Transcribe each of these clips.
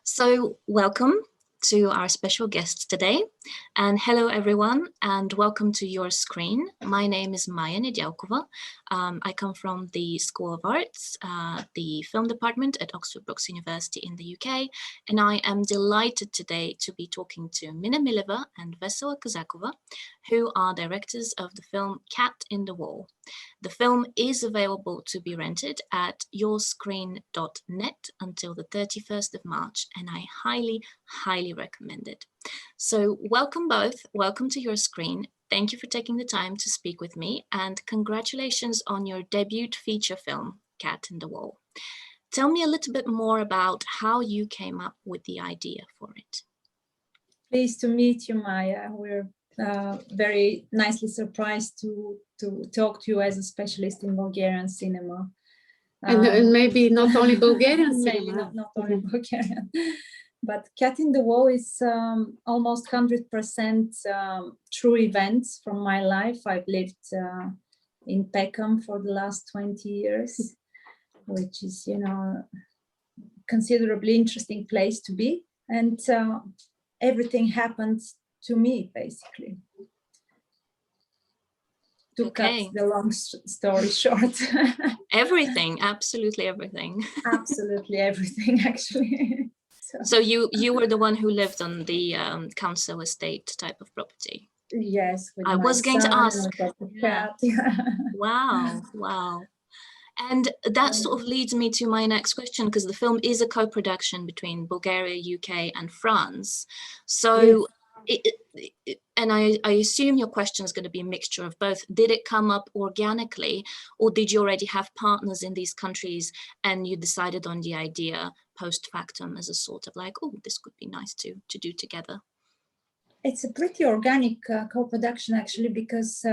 So welcome to our special guest today, and hello everyone, and welcome to YourScreen. My name is Mina. I come from the School of Arts, the film department at Oxford Brookes University in the UK, and I am delighted today to be talking to Mina Mileva and Vesela Kazakova, who are directors of the film Cat in the Wall. The film is available to be rented at yourscreen.net until the 31st of March, and I highly recommend it. So welcome both, welcome to YourScreen. Thank you for taking the time to speak with me, and congratulations on your debut feature film, Cat in the Wall. Tell me a little bit more about how you came up with the idea for it. Pleased to meet you, Maya. We're very nicely surprised to talk to you as a specialist in Bulgarian cinema. And maybe not only Bulgarian maybe cinema. not only Bulgarian. But Cat in the Wall is almost 100% true events from my life. I've lived in Peckham for the last 20 years, which is, you know, considerably interesting place to be. And everything happened to me, basically. To cut the long story short. Everything, absolutely everything. Absolutely everything, actually. So you were the one who lived on the council estate type of property? Yes. I was going to ask. Yeah. Wow. And that sort of leads me to my next question, because the film is a co-production between Bulgaria, UK and France. So, yes. And I assume your question is going to be a mixture of both. Did it come up organically, or did you already have partners in these countries and you decided on the idea post factum as a sort of like, oh, this could be nice to do together? It's a pretty organic co-production, actually, because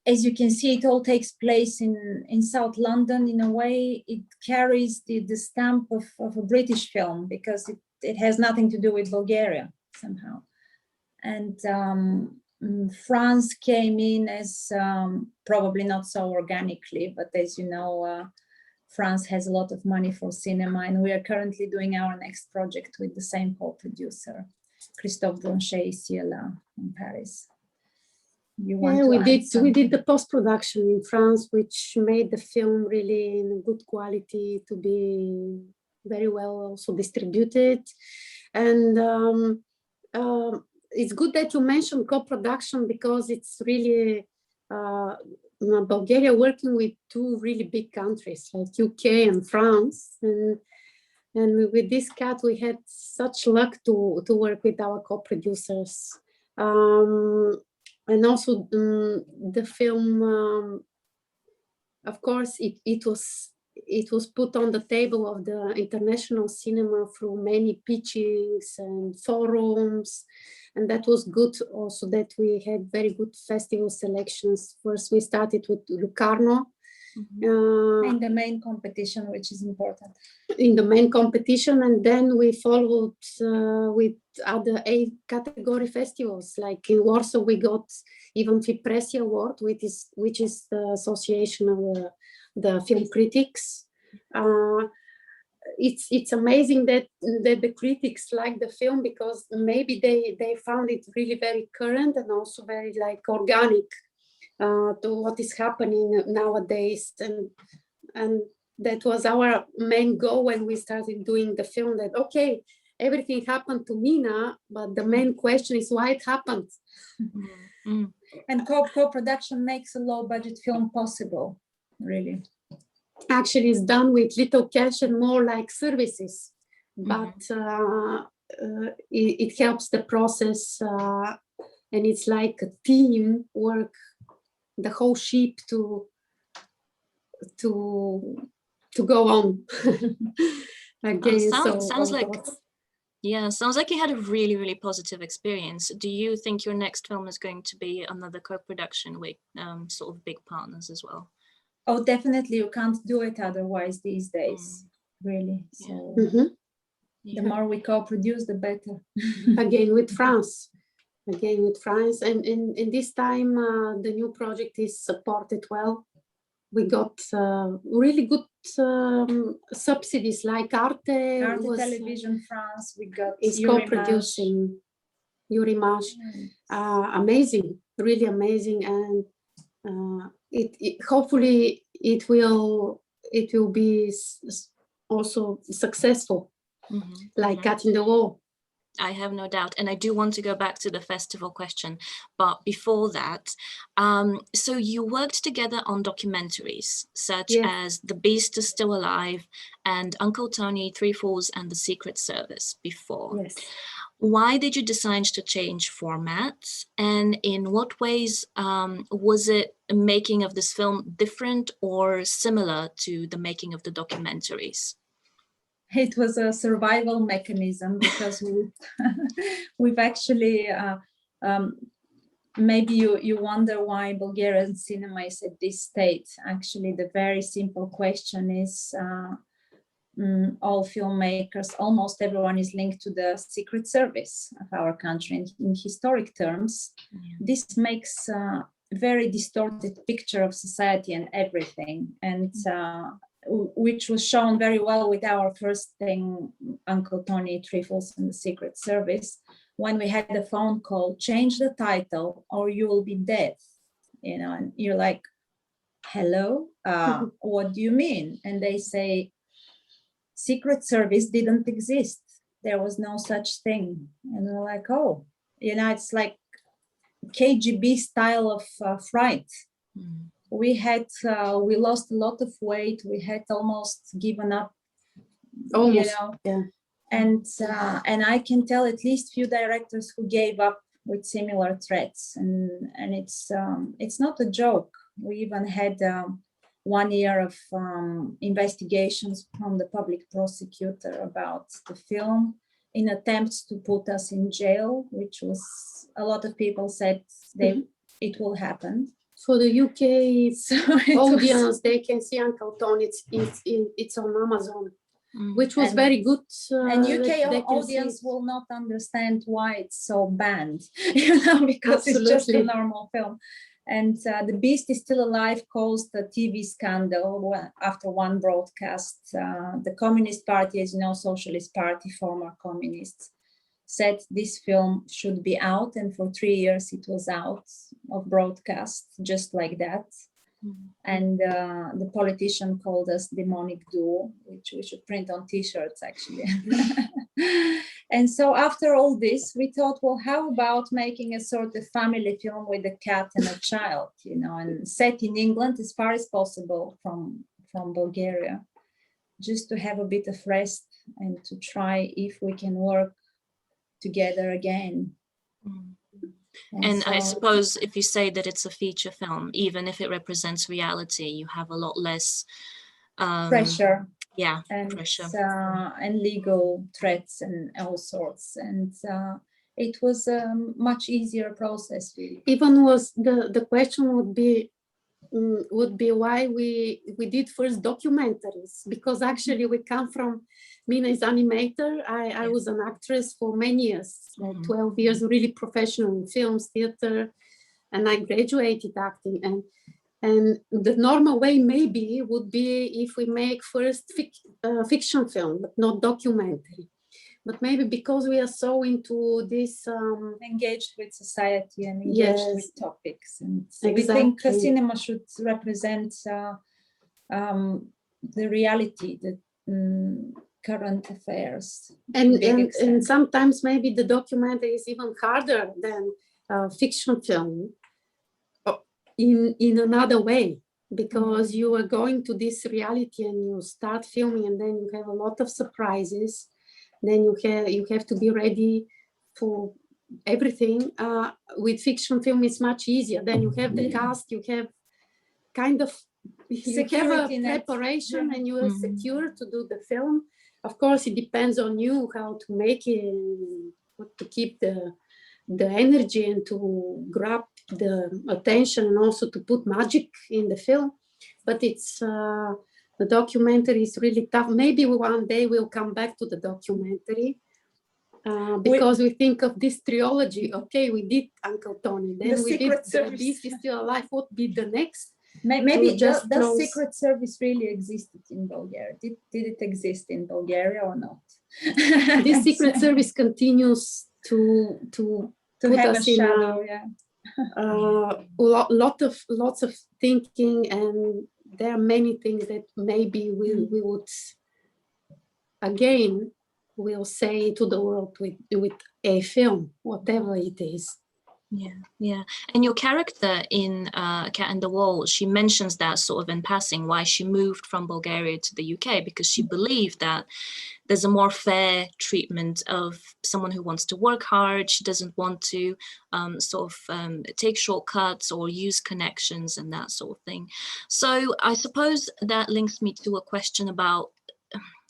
as you can see, it all takes place in South London. In a way, it carries the stamp of a British film, because it has nothing to do with Bulgaria somehow. And France came in as probably not so organically, but as you know, France has a lot of money for cinema, and we are currently doing our next project with the same co-producer, Christophe Blanchet-Ciela in Paris. We did the post-production in France, which made the film really in good quality to be very well also distributed. And it's good that you mentioned co-production, because it's really Bulgaria working with two really big countries like UK and France. And with this cat, we had such luck to work with our co-producers. And also the film, of course, it was put on the table of the international cinema through many pitchings and forums. And that was good also, that we had very good festival selections. First, we started with Locarno. In the main competition, which is important. In the main competition, and then we followed with other 8 category festivals. Like in Warsaw, we got even Fipressi Award, which is the association of the film critics. It's amazing that the critics like the film, because maybe they found it really very current and also very like organic to what is happening nowadays. And that was our main goal when we started doing the film, that okay, everything happened to Mina, but the main question is why it happened. Mm-hmm. And co-production makes a low budget film possible, really. Actually, it's done with little cash and more like services, but it helps the process, and it's like a team work, the whole ship to go on. Again, sounds like you had a really positive experience. Do you think your next film is going to be another co-production with sort of big partners as well? Oh, definitely. You can't do it otherwise these days, really. So the more we co-produce, the better. Again with France. And in this time, the new project is supported well. we got really good subsidies like Arte was, Television France. We got is co-producing YourScreen. Amazing, really amazing, and hopefully it will be also successful, like Cat in the Wall. I have no doubt. And I do want to go back to the festival question. But before that, so you worked together on documentaries such as The Beast is Still Alive and Uncle Tony, Three Falls and The Secret Service before. Yes. Why did you decide to change formats? And in what ways was it making of this film different or similar to the making of the documentaries? It was a survival mechanism because we've actually, maybe you wonder why Bulgarian cinema is at this state. Actually, the very simple question is all filmmakers, almost everyone is linked to the Secret Service of our country. In historic terms, this makes a very distorted picture of society and everything. And which was shown very well with our first thing, Uncle Tony, Three Falls and the Secret Service, when we had the phone call, change the title or you will be dead, you know, and you're like, hello, what do you mean? And they say, Secret Service didn't exist. There was no such thing. And we're like, oh, you know, it's like KGB style of fright. We lost a lot of weight. We had almost given up, you know. Yeah. And I can tell at least few directors who gave up with similar threats, and it's not a joke. We even had 1 year of investigations from the public prosecutor about the film in attempts to put us in jail, which was, a lot of people said it will happen. For the UK audience, they can see Uncle Tony. It's on Amazon, which was very good. And UK audience will not understand why it's so banned, you know, because it's just a normal film. And The Beast is Still Alive caused a TV scandal after one broadcast. The Communist Party, as you know, Socialist Party, former communists, said this film should be out, and for 3 years it was out of broadcast, just like that. And the politician called us demonic duo, which we should print on t-shirts actually. And so after all this, we thought, well, how about making a sort of family film with a cat and a child, you know, and set in England as far as possible from Bulgaria, just to have a bit of rest and to try if we can work together again. And so, I suppose if you say that it's a feature film, even if it represents reality, you have a lot less pressure. Yeah, and pressure. And legal threats and all sorts. And it was a much easier process. Really. Even was the question would be why we did first documentaries, because actually we come from, Mina is animator, I was an actress for many years, 12 years, really professional in films, theater, and I graduated acting. And the normal way maybe would be if we make first fiction film, but not documentary. But maybe because we are so into this... engaged with society and engaged with topics. And so we think cinema should represent the reality, the current affairs. And sometimes maybe the documentary is even harder than fiction film in another way, because you are going to this reality and you start filming and then you have a lot of surprises. Then you have to be ready for everything. With fiction film, it's much easier. Then you have the cast, you have kind of you have a preparation and you are secure to do the film. Of course, it depends on you how to make it, and to keep the energy and to grab the attention and also to put magic in the film. But it's the documentary is really tough. Maybe one day we'll come back to the documentary because we think of this trilogy. Okay, we did Uncle Tony, then we did The Beast is Still Alive. What be the next? Maybe just does close. Secret Service really existed in Bulgaria? Did it exist in Bulgaria or not? This Secret Service continues to put have us a in shadow, lots of thinking, and there are many things that maybe we would again will say to the world with a film, whatever it is. Yeah. And your character in Cat in the Wall, she mentions that sort of in passing, why she moved from Bulgaria to the UK, because she believed that there's a more fair treatment of someone who wants to work hard. She doesn't want to take shortcuts or use connections and that sort of thing. So I suppose that links me to a question about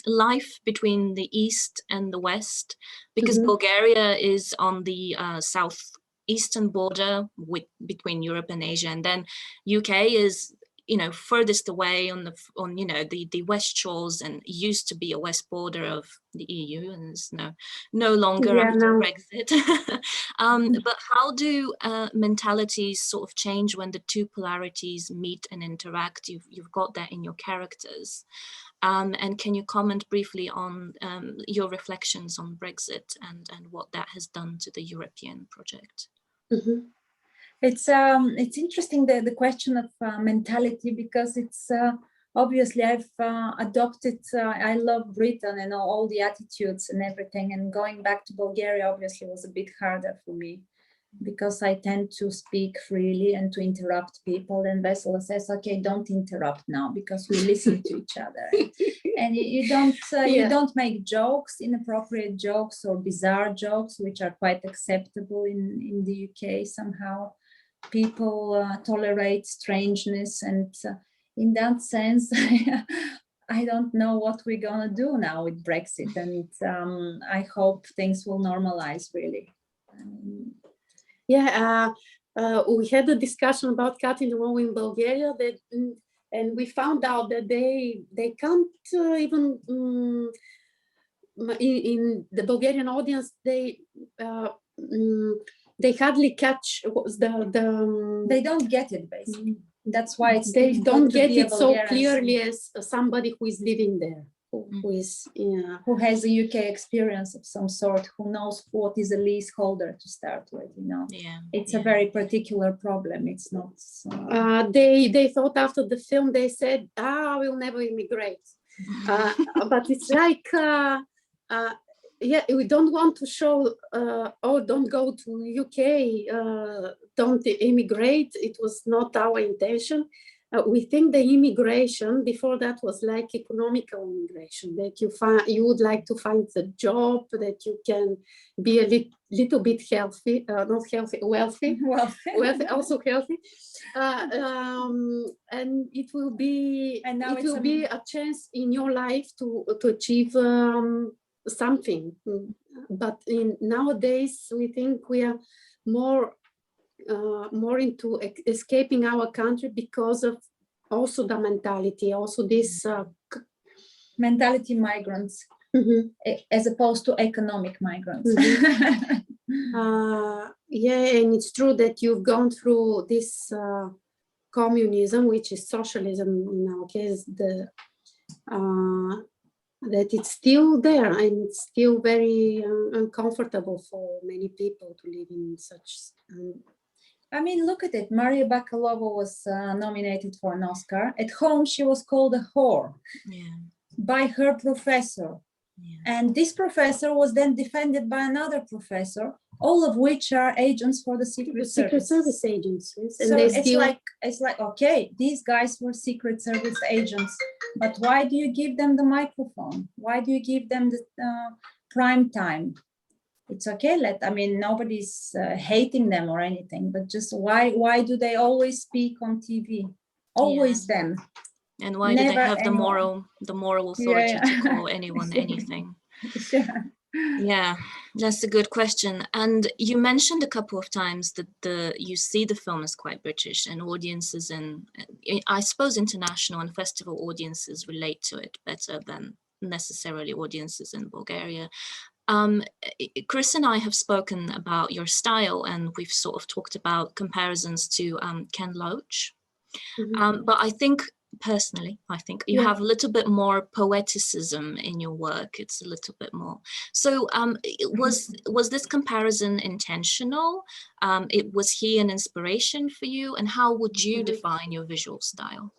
life between the East and the West, because Bulgaria is on the southeastern border between Europe and Asia, and then UK is furthest away on the west shores, and used to be a west border of the EU, and is no longer after Brexit. But how do mentalities sort of change when the two polarities meet and interact? You've got that in your characters. And can you comment briefly on your reflections on Brexit and what that has done to the European project? It's interesting, the question of mentality, because it's obviously I've adopted, I love Britain and all the attitudes and everything, and going back to Bulgaria obviously was a bit harder for me, because I tend to speak freely and to interrupt people, and Vesela says, okay, don't interrupt now, because we listen to each other, and you don't make jokes, inappropriate jokes or bizarre jokes, which are quite acceptable in the UK somehow. People tolerate strangeness, and in that sense I don't know what we're gonna do now with Brexit, and I hope things will normalize, really. We had a discussion about Cat in the Wall in Bulgaria, and we found out that they can't even in the Bulgarian audience, they hardly catch they don't get it, basically. That's why they don't get it so clearly as somebody who is living there, who has a UK experience of some sort, who knows what is a leaseholder to start with. It's a very particular problem. It's not they thought after the film, they said, we'll never immigrate. But it's like we don't want to show, don't go to UK, don't immigrate. It was not our intention. We think the immigration before that was like economical immigration, that you would like to find a job, that you can be a little bit healthy, not healthy, wealthy, also healthy, and it will be a chance in your life to achieve something. But nowadays we think we are more into escaping our country because of also the mentality, also this mentality migrants, as opposed to economic migrants. And it's true that you've gone through this communism, which is socialism in our case, that it's still there, and it's still very uncomfortable for many people to live in such. I mean, look at it. Maria Bakalova was nominated for an Oscar. At home, she was called a whore by her professor. And this professor was then defended by another professor, all of which are agents for the Secret Service agents. Yes. And so it's like, okay, these guys were Secret Service agents, but why do you give them the microphone? Why do you give them the prime time? It's okay, nobody's hating them or anything, but just why do they always speak on TV? Always them. And why do they have the moral authority to call anyone anything? Yeah, that's a good question. And you mentioned a couple of times that you see the film as quite British, and audiences, and I suppose international and festival audiences relate to it better than necessarily audiences in Bulgaria. Chris and I have spoken about your style, and we've sort of talked about comparisons to Ken Loach. But I think, personally, you have a little bit more poeticism in your work. It's a little bit more. So was this comparison intentional? Was he an inspiration for you? And how would you define your visual style?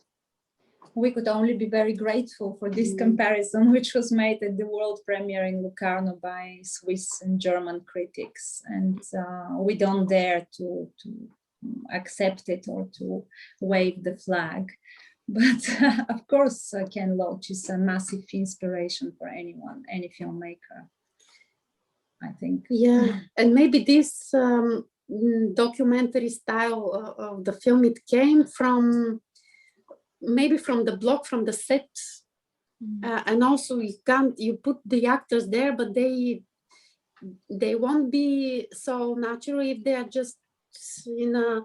We could only be very grateful for this comparison, which was made at the world premiere in Locarno by Swiss and German critics. And we don't dare to accept it or to wave the flag. But of course, Ken Loach is a massive inspiration for anyone, any filmmaker, I think. Yeah, and maybe this documentary style of the film, it came from maybe from the block, from the set. And also you put the actors there, but they won't be so natural if they are just in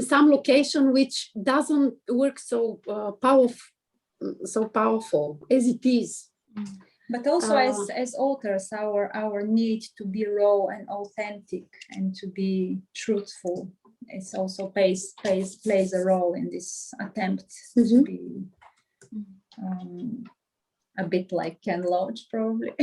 some location which doesn't work so powerful as it is. But also as authors, our need to be raw and authentic and to be truthful, it also plays a role in this attempt to be a bit like Ken Loach, probably.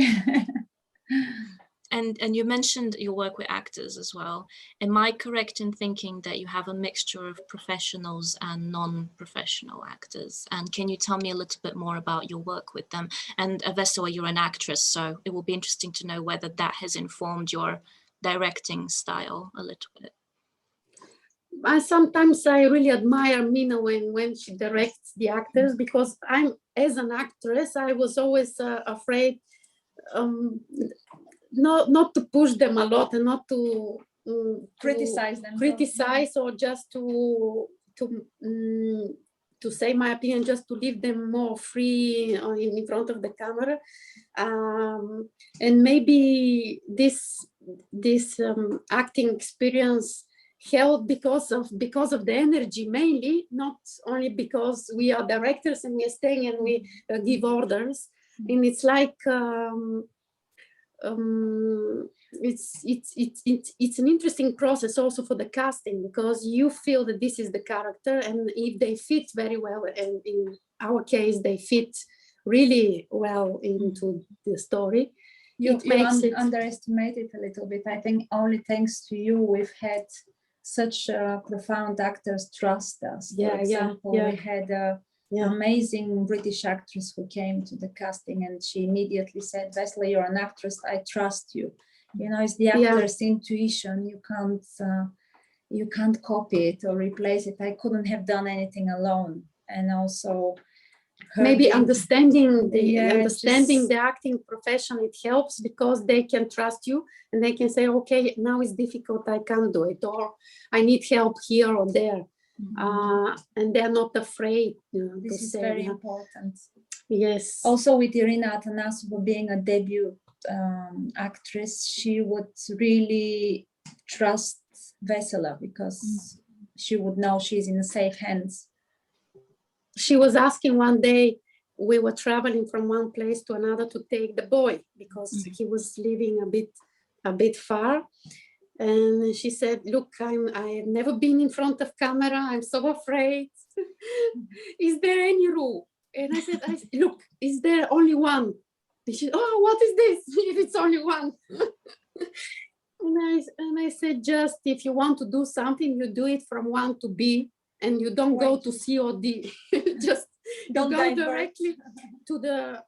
And you mentioned your work with actors as well. Am I correct in thinking that you have a mixture of professionals and non-professional actors? And can you tell me a little bit more about your work with them? And Vesela, you're an actress, so it will be interesting to know whether that has informed your directing style a little bit. Sometimes I really admire Mina when she directs the actors, because as an actress, I was always afraid not to push them a lot and not to criticize them, or just to say my opinion, just to leave them more free in front of the camera. And maybe this acting experience helped because of the energy, mainly, not only because we are directors and we are staying and we give orders. And it's like it's an interesting process also for the casting, because you feel that this is the character, and if they fit very well, and in our case they fit really well into the story, you underestimate it a little bit. I think only thanks to you we've had such profound actors trust us. For example, we had amazing British actress who came to the casting, and she immediately said, "Vesela, you're an actress, I trust you." You know, it's the actor's intuition. You can't copy it or replace it. I couldn't have done anything alone. And also maybe understanding the acting profession, it helps, because they can trust you and they can say, okay, now it's difficult, I can't do it, or I need help here or there. And they're not afraid. This is very important. Yes. Also with Irina Atanasova being a debut actress, she would really trust Vesela, because she would know she's in safe hands. She was asking one day, we were traveling from one place to another to take the boy, because he was living a bit far. And she said, look, I've never been in front of camera. I'm so afraid. Is there any rule? And I said, look, is there only one? And she said, oh, what is this if it's only one? And I said, just if you want to do something, you do it from 1 to B, and you don't go to C or D. Just don't go directly to the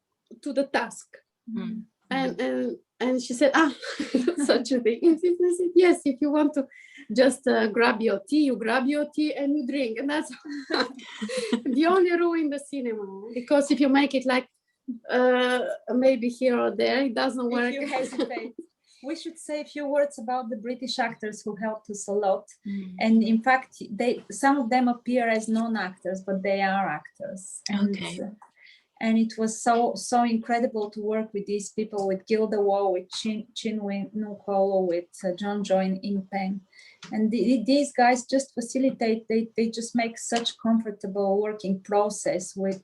task. And she said, such a thing. And I said, yes, if you want to just grab your tea, you grab your tea and you drink. And that's the only rule in the cinema. Because if you make it like maybe here or there, it doesn't work. If you hesitate. We should say a few words about the British actors who helped us a lot. And in fact, some of them appear as non-actors, but they are actors. And it was so incredible to work with these people, with Gilda Waugh, with Chinwe Nukolo, with John Join Impeng. And these guys just facilitate, they just make such comfortable working process with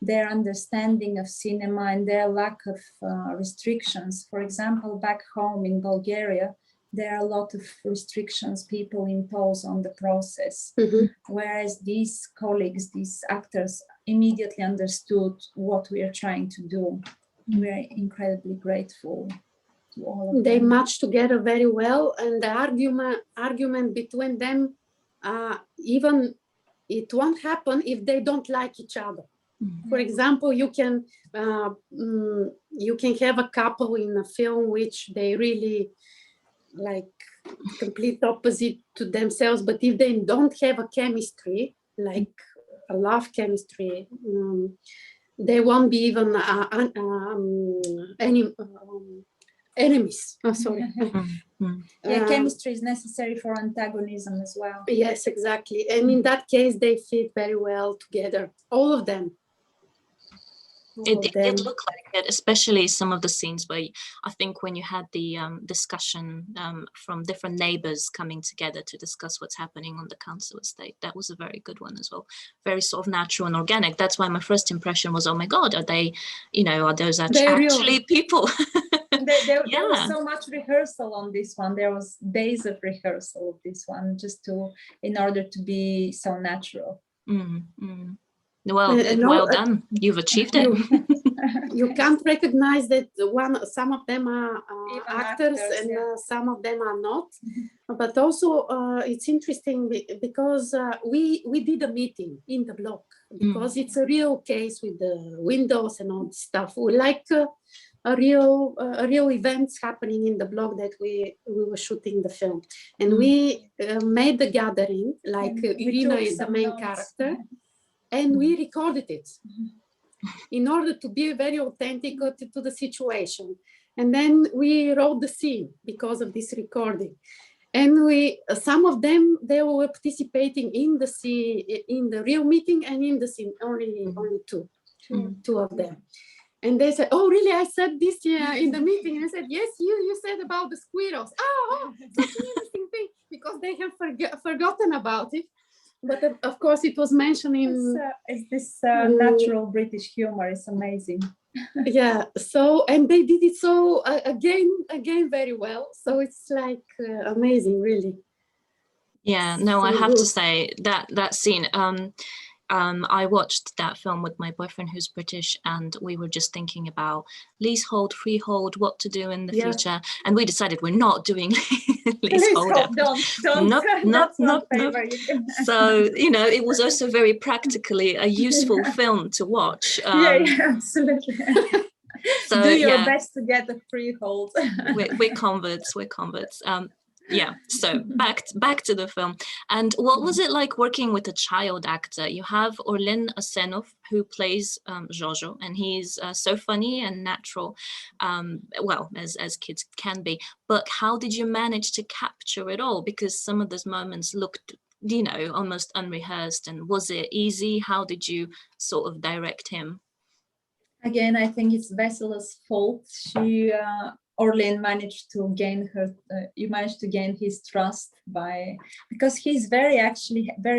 their understanding of cinema and their lack of restrictions. For example, back home in Bulgaria, there are a lot of restrictions people impose on the process. Whereas these colleagues, these actors, immediately understood what we are trying to do. We are incredibly grateful to all of They them. match together very well, and the argument between them, even it won't happen if they don't like each other. For example, you can have a couple in a film which they really like complete opposite to themselves, but if they don't have a chemistry, like a love chemistry, they won't be even enemies. Oh, sorry. Yeah, chemistry is necessary for antagonism as well. Yes, exactly. And in that case, they fit very well together, all of them. It did look like it, especially some of the scenes where I think when you had the discussion from different neighbors coming together to discuss what's happening on the council estate. That was a very good one as well. Very sort of natural and organic. That's why my first impression was, oh my God, are they, are those actually people? There was so much rehearsal on this one. There was days of rehearsal of this one in order to be so natural. Well done. You've achieved it. You can't recognize that some of them are actors and some of them are not. But also it's interesting because we did a meeting in the block because it's a real case with the windows and all this stuff. We like a real events happening in the block that we were shooting the film, and we made the gathering like Irina is the main character. And we recorded it in order to be very authentic to the situation. And then we wrote the scene because of this recording. And some of them, they were participating in the scene, in the real meeting and in the scene, only two of them. And they said, oh, really? I said this in the meeting. And I said, yes, you said about the squirrels. Oh, such an interesting thing, because they have forgotten about it. But of course, it was mentioned in this natural British humor. It's amazing. Yeah. So, and they did it so again very well. So it's like amazing, really. Yeah. No, I have to say that scene. I watched that film with my boyfriend who's British, and we were just thinking about leasehold, freehold, what to do in the future, and we decided we're not doing leasehold. Not. So it was also very practically a useful film to watch. Yeah, absolutely. So do your best to get a freehold. we're converts. Yeah, so back to the film. And what was it like working with a child actor? You have Orlen Asenov, who plays Jojo, and he's so funny and natural, well, as kids can be. But how did you manage to capture it all? Because some of those moments looked, almost unrehearsed. And was it easy? How did you sort of direct him? Again, I think it's Vesela's fault. Orlen managed to gain his trust because he's very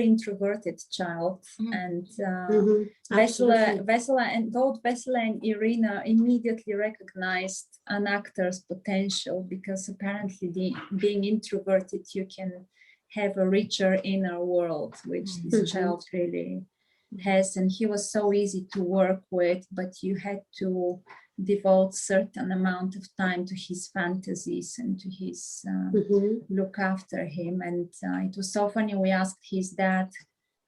introverted child, and Vesela and both Vesela and Irina immediately recognized an actor's potential, because apparently being introverted, you can have a richer inner world, which this child really has, and he was so easy to work with, but you had to devote certain amount of time to his fantasies and to his look after him. And it was so funny. We asked his dad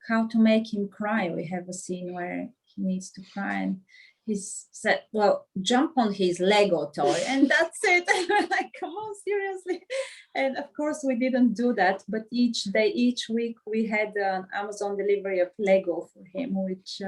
how to make him cry. We have a scene where he needs to cry, and he said, well, jump on his Lego toy, and that's it. And we're like, come on, seriously. And of course we didn't do that, but each week we had an Amazon delivery of Lego for him, which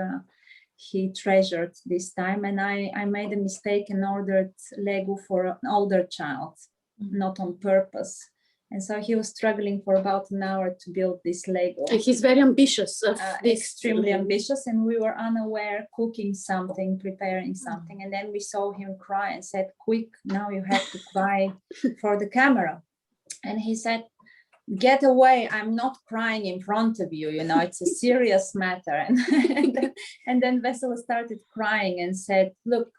he treasured this time. And I made a mistake and ordered Lego for an older child, not on purpose. And so he was struggling for about an hour to build this Lego. And he's very ambitious. Extremely ambitious. And we were unaware, cooking something, preparing something. And then we saw him cry and said, quick, now you have to cry for the camera. And he said, get away, I'm not crying in front of you, it's a serious matter. And then Vesela started crying and said, look,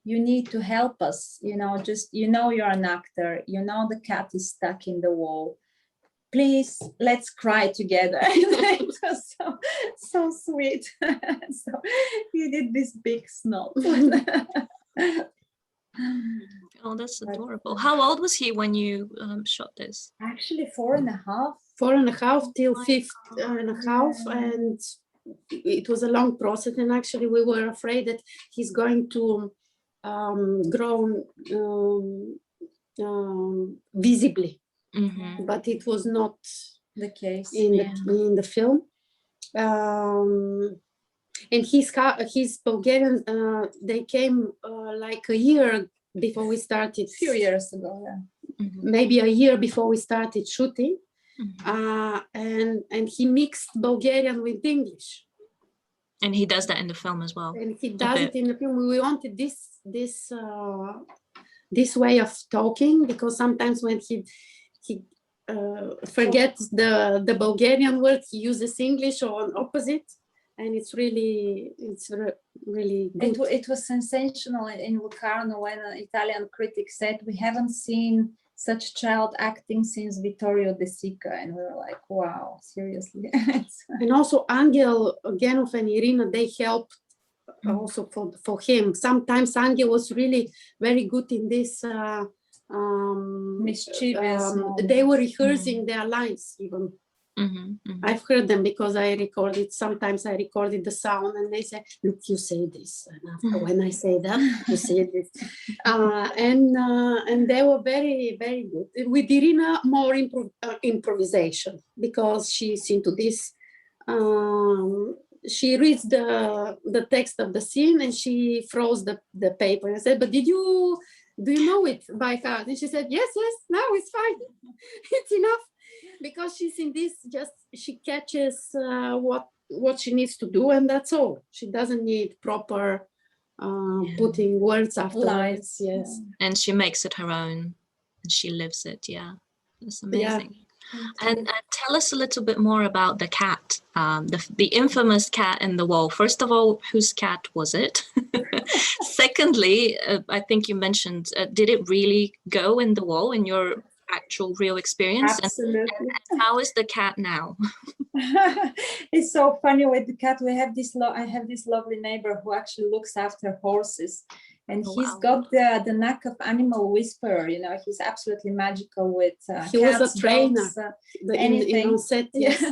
you need to help us, just, you're an actor, the cat is stuck in the wall. Please, let's cry together. It was so sweet. So he did this big snot. Oh, that's adorable. How old was he when you shot this? Actually 4.5. 4.5 till 5.5, and it was a long process. And actually, we were afraid that he's going to grow visibly, but it was not the case in the film. And his Bulgarian, they came like a year before we started. A few years ago, maybe a year before we started shooting. And he mixed Bulgarian with English. And he does that in the film as well. And he does it in the film. We wanted this way of talking, because sometimes when he forgets the Bulgarian word, he uses English or an opposite. And it's really good. It was sensational in Locarno when an Italian critic said, we haven't seen such child acting since Vittorio De Sica, and we were like, wow, seriously. And also Angel, Genov and Irina, they helped also for him. Sometimes Angel was really very good in this mischievous they were rehearsing their lines even. I've heard them because sometimes I recorded the sound, and they say, look, you say this, and after when I say that, you say this. And they were very, very good. With Irina, more improvisation, because she's into this. She reads the text of the scene and she throws the paper. I said, but do you know it by heart? And she said, yes, now it's fine. It's enough. Because she's in this, she catches what she needs to do, and that's all. She doesn't need proper putting words afterwards. Yes, and she makes it her own, and she lives it. Yeah, that's amazing. And tell us a little bit more about the cat, the infamous cat in the wall. First of all, whose cat was it? Secondly, I think you mentioned, did it really go in the wall in your actual real experience? Absolutely. And how is the cat now? It's so funny with the cat. I have this lovely neighbor who actually looks after horses, and he's got the knack of animal whisperer. He's absolutely magical with he cats, was a trainer, dogs, anything. In set, yes.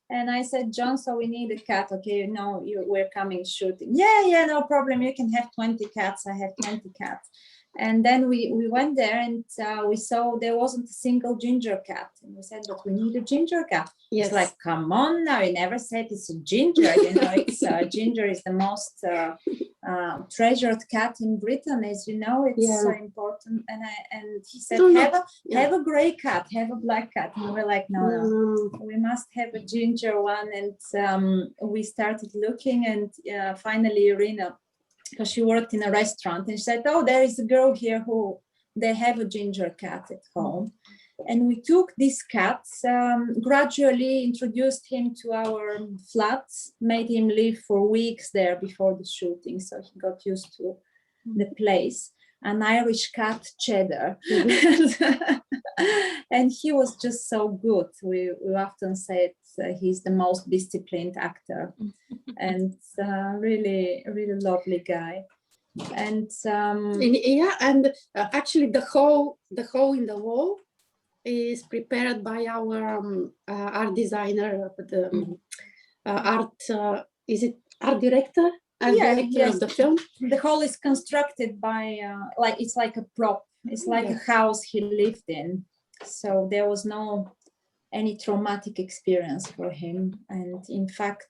And I said, John, so we need a cat. Okay, no, we're coming shooting. Yeah, no problem. You can have 20 cats. I have 20 cats. And then we went there, and we saw there wasn't a single ginger cat. And we said, but we need a ginger cat. Yes. It's like, come on now, you never said it's a ginger. It's ginger is the most treasured cat in Britain, as you know. It's so important. And he said, have a gray cat, have a black cat. And we're like, no, we must have a ginger one. And we started looking, and finally Irina, because she worked in a restaurant, and she said, oh, there is a girl here who they have a ginger cat at home. And we took this cat, gradually introduced him to our flats, made him live for weeks there before the shooting, so he got used to the place. An Irish cat, Cheddar. And he was just so good. We often say he's the most disciplined actor, and really, really lovely guy. And actually the hole in the wall is prepared by our art designer, is it art director? Director of the film. The hall is constructed by it's like a prop. It's like a house he lived in, so there was no any traumatic experience for him. And in fact,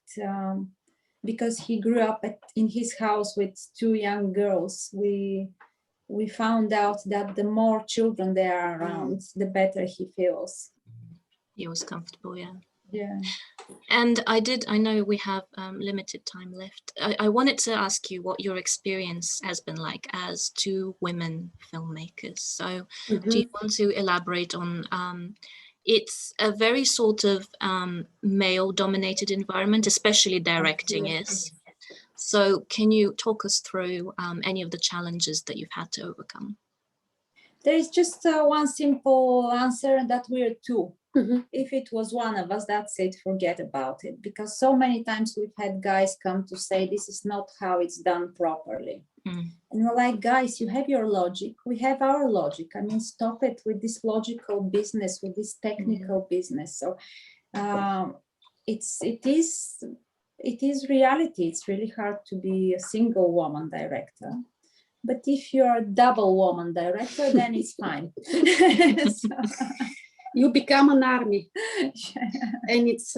because he grew up in his house with 2 young girls, we found out that the more children there are around, the better he feels. He was comfortable, yeah. Yeah. And I know we have limited time left. I wanted to ask you what your experience has been like as 2 women filmmakers. So do you want to elaborate on, it's a very sort of male-dominated environment, especially directing is. So can you talk us through any of the challenges that you've had to overcome? There is just one simple answer, that we're two. If it was one of us, that's it, forget about it. Because so many times we've had guys come to say, this is not how it's done properly. And we're like, guys, you have your logic, we have our logic. I mean, stop it with this logical business, with this technical business. So it is reality. It's really hard to be a single woman director. But if you're a double woman director, then it's fine. You become an army. And it's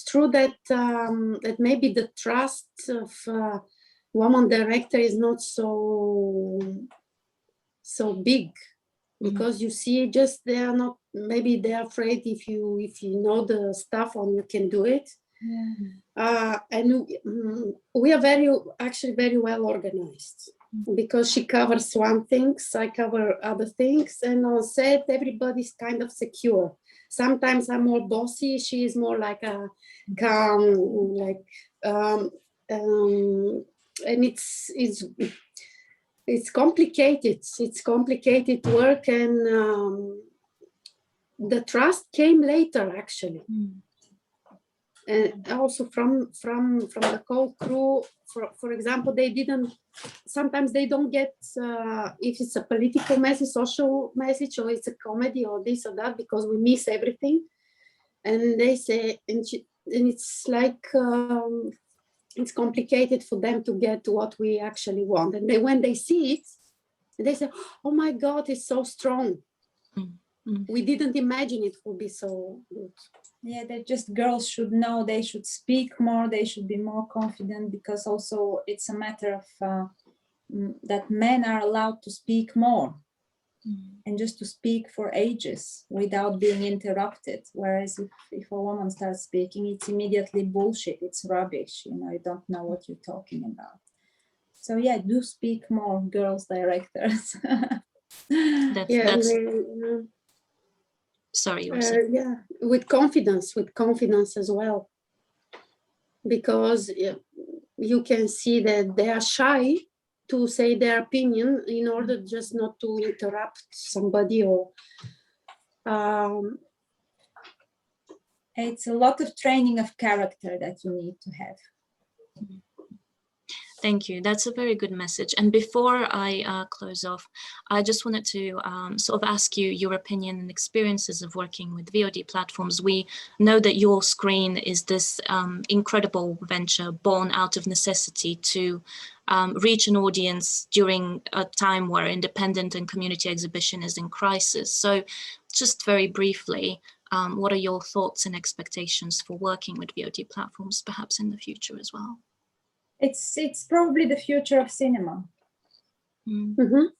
true that that maybe the trust of woman director is not so big, because you see, just they are not, maybe they're afraid if you know the stuff and you can do it. And we are actually very well organized, because she covers one thing, I cover other things, and on set everybody's kind of secure. Sometimes I'm more bossy, she is more like a calm, like and it's complicated. It's complicated work, and the trust came later, actually. And also from the whole crew. For example, sometimes they don't get if it's a political message, social message, or it's a comedy or this or that, because we miss everything. And they say, and it's like it's complicated for them to get what we actually want. And when they see it, they say, oh my God, it's so strong. We didn't imagine it would be so good. Yeah, that just girls should know, they should speak more, they should be more confident, because also it's a matter of that men are allowed to speak more and just to speak for ages without being interrupted. Whereas if a woman starts speaking, it's immediately bullshit, it's rubbish, you don't know what you're talking about. So yeah, do speak more, girls directors. Sorry, you were saying. Yeah, with confidence as well, because you can see that they are shy to say their opinion in order just not to interrupt somebody, or it's a lot of training of character that you need to have. Thank you. That's a very good message. And before I close off, I just wanted to sort of ask you your opinion and experiences of working with VOD platforms. We know that YourScreen is this incredible venture born out of necessity to reach an audience during a time where independent and community exhibition is in crisis. So just very briefly, what are your thoughts and expectations for working with VOD platforms, perhaps in the future as well? It's probably the future of cinema. And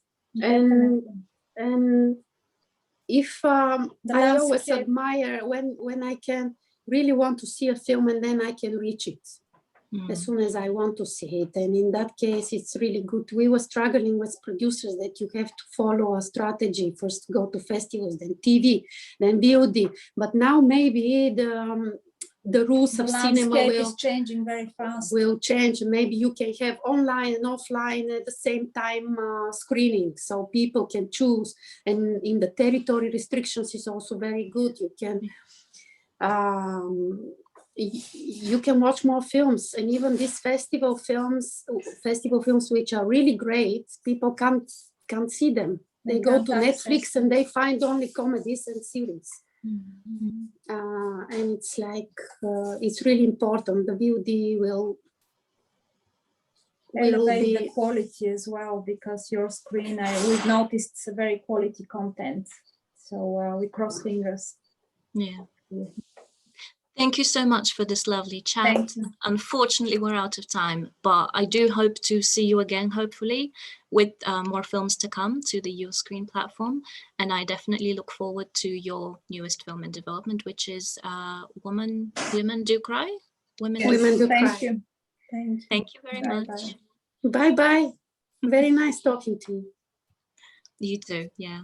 if I always admire when I can really want to see a film and then I can reach it as soon as I want to see it. And in that case, it's really good. We were struggling with producers that you have to follow a strategy, first go to festivals, then TV, then VOD. But now maybe the rules of cinema is changing very fast. Will change. Maybe you can have online and offline at the same time screening, so people can choose. And in the territory restrictions is also very good. You can watch more films, and even these festival films which are really great, people can't see them. They go to Netflix and they find only comedies and series. And it's like it's really important. The VOD will elevate the quality as well, because YourScreen, we've noticed it's a very quality content. So we cross fingers. Yeah. Thank you so much for this lovely chat. Unfortunately, we're out of time, but I do hope to see you again, hopefully, with more films to come to the YourScreen platform. And I definitely look forward to your newest film in development, which is Women Do Cry. Women Do Cry. Thank you. Thank you very much. Bye-bye. Very nice talking to you. You too, yeah.